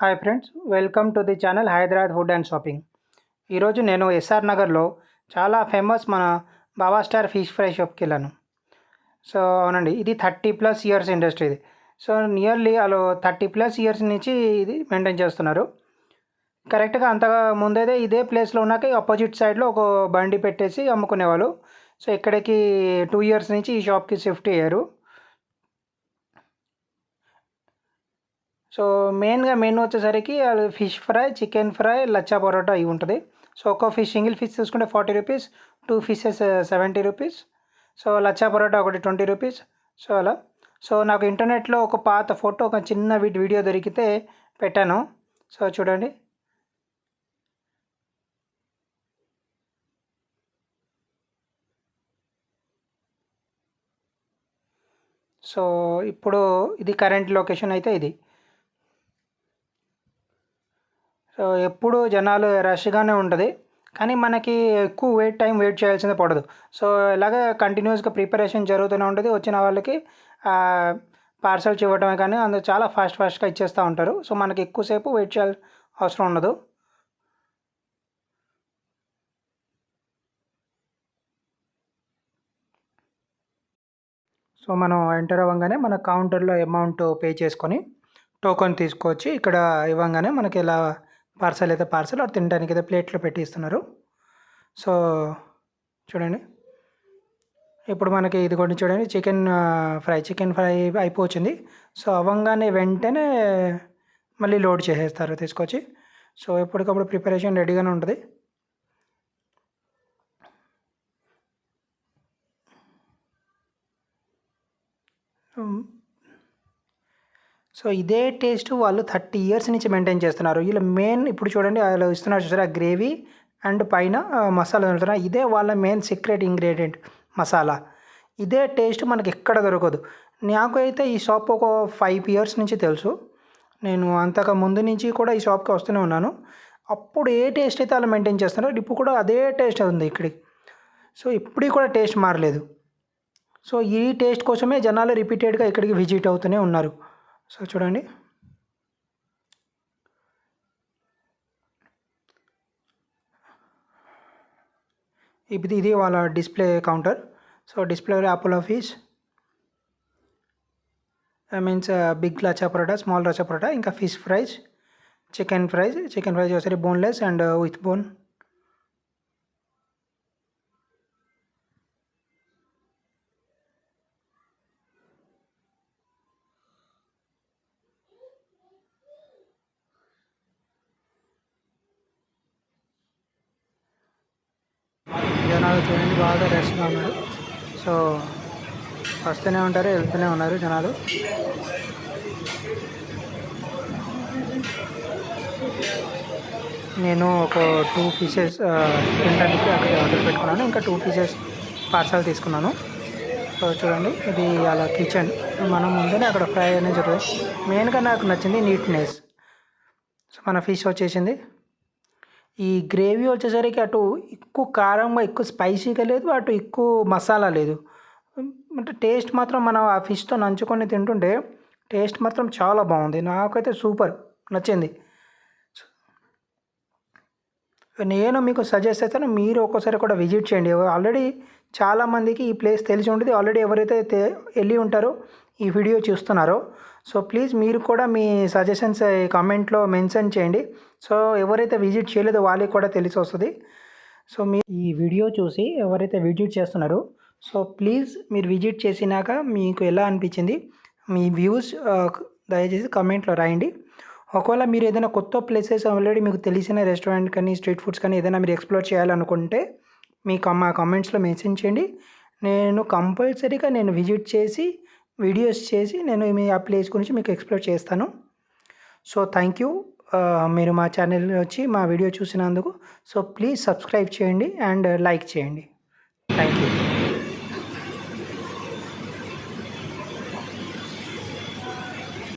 Hi friends, welcome to the channel Hyderabad food and shopping. ఈరోజు నేను SR నగర్లో చాలా ఫేమస్ మన బాబా స్టార్ ఫిష్ ఫ్రై షాప్కి వెళ్ళాను. సో అవునండి, ఇది 30+ ఇయర్స్ ఇండస్ట్రీ ఇది. సో నియర్లీ వాళ్ళు 30+ ఇయర్స్ నుంచి ఇది మెయింటైన్ చేస్తున్నారు. కరెక్ట్గా అంతగా ముందైతే ఇదే ప్లేస్లో ఉన్నాక ఆపోజిట్ సైడ్లో ఒక బండి పెట్టేసి అమ్ముకునేవాళ్ళు. సో ఇక్కడికి 2 ఇయర్స్ నుంచి ఈ షాప్కి షిఫ్ట్ అయ్యారు. సో మెయిన్గా మెనూ వచ్చేసరికి అది fish fry, chicken fry, lachha parota ఇవి ఉంటుంది. సో ఒక్కో ఫిష్ సింగిల్ ఫిష్ తీసుకుంటే 40 rupees, 2 fishes 70 rupees. So lachha parota ఒకటి 20 రూపీస్. సో అలా. సో నాకు ఇంటర్నెట్లో ఒక పాత ఫోటో, ఒక చిన్న వీడియో దొరికితే పెట్టాను. సో చూడండి. సో ఇప్పుడు ఇది కరెంట్ లొకేషన్ అయితే ఇది. సో ఎప్పుడు జనాలు రష్గానే ఉంటుంది, కానీ మనకి ఎక్కువ వెయిట్ చేయాల్సిందే పడదు. సో ఇలాగ కంటిన్యూస్గా ప్రిపరేషన్ జరుగుతూనే ఉంటుంది. వచ్చిన వాళ్ళకి పార్సల్స్ ఇవ్వడమే, కానీ అందులో చాలా ఫాస్ట్గా ఇచ్చేస్తూ ఉంటారు. సో మనకి ఎక్కువసేపు వెయిట్ చేయాల్సిన అవసరం ఉండదు. సో మనం ఎంటర్ అవ్వగానే మన కౌంటర్లో అమౌంట్ పే చేసుకొని టోకెన్ తీసుకొచ్చి ఇక్కడ ఇవ్వగానే మనకి ఇలా పార్సల్ అయితే పార్సల్, అది తినడానికి అయితే ప్లేట్లో పెట్టి ఇస్తున్నారు. సో చూడండి, ఇప్పుడు మనకి ఇది కూడా చూడండి, చికెన్ ఫ్రై అయిపోతుంది. సో అవ్వగానే వెంటనే మళ్ళీ లోడ్ చేసేస్తారు తీసుకొచ్చి. సో ఎప్పటికప్పుడు ప్రిపరేషన్ రెడీగానే ఉంటుంది. సో ఇదే టేస్ట్ వాళ్ళు 30 ఇయర్స్ నుంచి మెయింటైన్ చేస్తున్నారు. వీళ్ళు మెయిన్ ఇప్పుడు చూడండి, వాళ్ళు ఇస్తున్నారు చూసారా గ్రేవీ అండ్ పైన మసాలా వెళ్తున్నారు. ఇదే వాళ్ళ మెయిన్ సీక్రెట్ ఇంగ్రీడియంట్ మసాలా. ఇదే టేస్ట్ మనకి ఎక్కడ దొరకదు. నాకు అయితే ఈ షాప్ ఒక 5 ఇయర్స్ నుంచి తెలుసు. నేను అంతకు ముందు నుంచి కూడా ఈ షాప్కి వస్తూనే ఉన్నాను. అప్పుడు ఏ టేస్ట్ అయితే వాళ్ళు మెయింటైన్ చేస్తున్నారో ఇప్పుడు కూడా అదే టేస్ట్ ఉంది ఇక్కడికి. సో ఇప్పటికి కూడా టేస్ట్ మారలేదు. సో ఈ టేస్ట్ కోసమే జనాలు రిపీటెడ్గా ఇక్కడికి విజిట్ అవుతూనే ఉన్నారు. సో చూడండి, ఇది వాళ్ళ డిస్ప్లే కౌంటర్. సో డిస్ప్లేలో Apollo fish means big lachha parota, small lachha parota, ఇంకా ఫిష్ ఫ్రైస్, చికెన్ ఫ్రైస్ ఒకసారి బోన్లెస్ అండ్ విత్ బోన్. జనాలు చూడండి బాగా రష్గా ఉన్నారు. సో వస్తూనే ఉంటారు, వెళ్తూనే ఉన్నారు జనాలు. నేను ఒక 2 పీసెస్ తినడానికి అక్కడ ఆర్డర్ పెట్టుకున్నాను. ఇంకా 2 పీసెస్ పార్సల్ తీసుకున్నాను. సో చూడండి, ఇది అలా కిచెన్ మనం ముందే అక్కడ ఫ్రై అనేది జరుగుతుంది. మెయిన్గా నాకు నచ్చింది నీట్నెస్. సో మన ఫిష్ వచ్చేసింది. ఈ గ్రేవీ వచ్చేసరికి అటు ఎక్కువ కారంగా, ఎక్కువ స్పైసీగా లేదు, అటు ఎక్కువ మసాలా లేదు. అంటే టేస్ట్ మాత్రం మనం ఆ ఫిష్తో నంచుకొని తింటుంటే టేస్ట్ మాత్రం చాలా బాగుంది. నాకైతే సూపర్ నచ్చింది. నేను మీకు సజెస్ట్ చేస్తాను, మీరు ఒక్కోసారి కూడా విజిట్ చేయండి. ఆల్రెడీ చాలామందికి ఈ ప్లేస్ తెలిసి ఉంటుంది. ఆల్రెడీ ఎవరైతే వెళ్ళి ఉంటారో ఈ వీడియో చూస్తున్నారో, సో ప్లీజ్ మీరు కూడా మీ సజెషన్స్ కామెంట్లో మెన్షన్ చేయండి. సో ఎవరైతే విజిట్ చేయలేదో వాళ్ళకి కూడా తెలిసి వస్తుంది. సో మీ ఈ వీడియో చూసి ఎవరైతే విజిట్ చేస్తున్నారో, సో ప్లీజ్ మీరు విజిట్ చేసినాక మీకు ఎలా అనిపించింది, మీ వ్యూస్ దయచేసి కామెంట్లో రాయండి. ఒకవేళ మీరు ఏదైనా కొత్త ప్లేసెస్ ఆల్రెడీ మీకు తెలిసిన రెస్టారెంట్ కానీ స్ట్రీట్ ఫుడ్స్ కానీ ఏదైనా మీరు ఎక్స్ప్లోర్ చేయాలనుకుంటే మా కామెంట్స్లో మెన్షన్ చేయండి. నేను కంపల్సరీగా విజిట్ చేసి వీడియోస్ చేసి నేను ఆ ప్లేస్ గురించి మీకు ఎక్స్ప్లోర్ చేస్తాను. So thank you. మీరు మా ఛానల్ వచ్చి మా వీడియో చూసినందుకు. సో ప్లీజ్ సబ్స్క్రైబ్ చేయండి అండ్ లైక్ చేయండి. Thank you.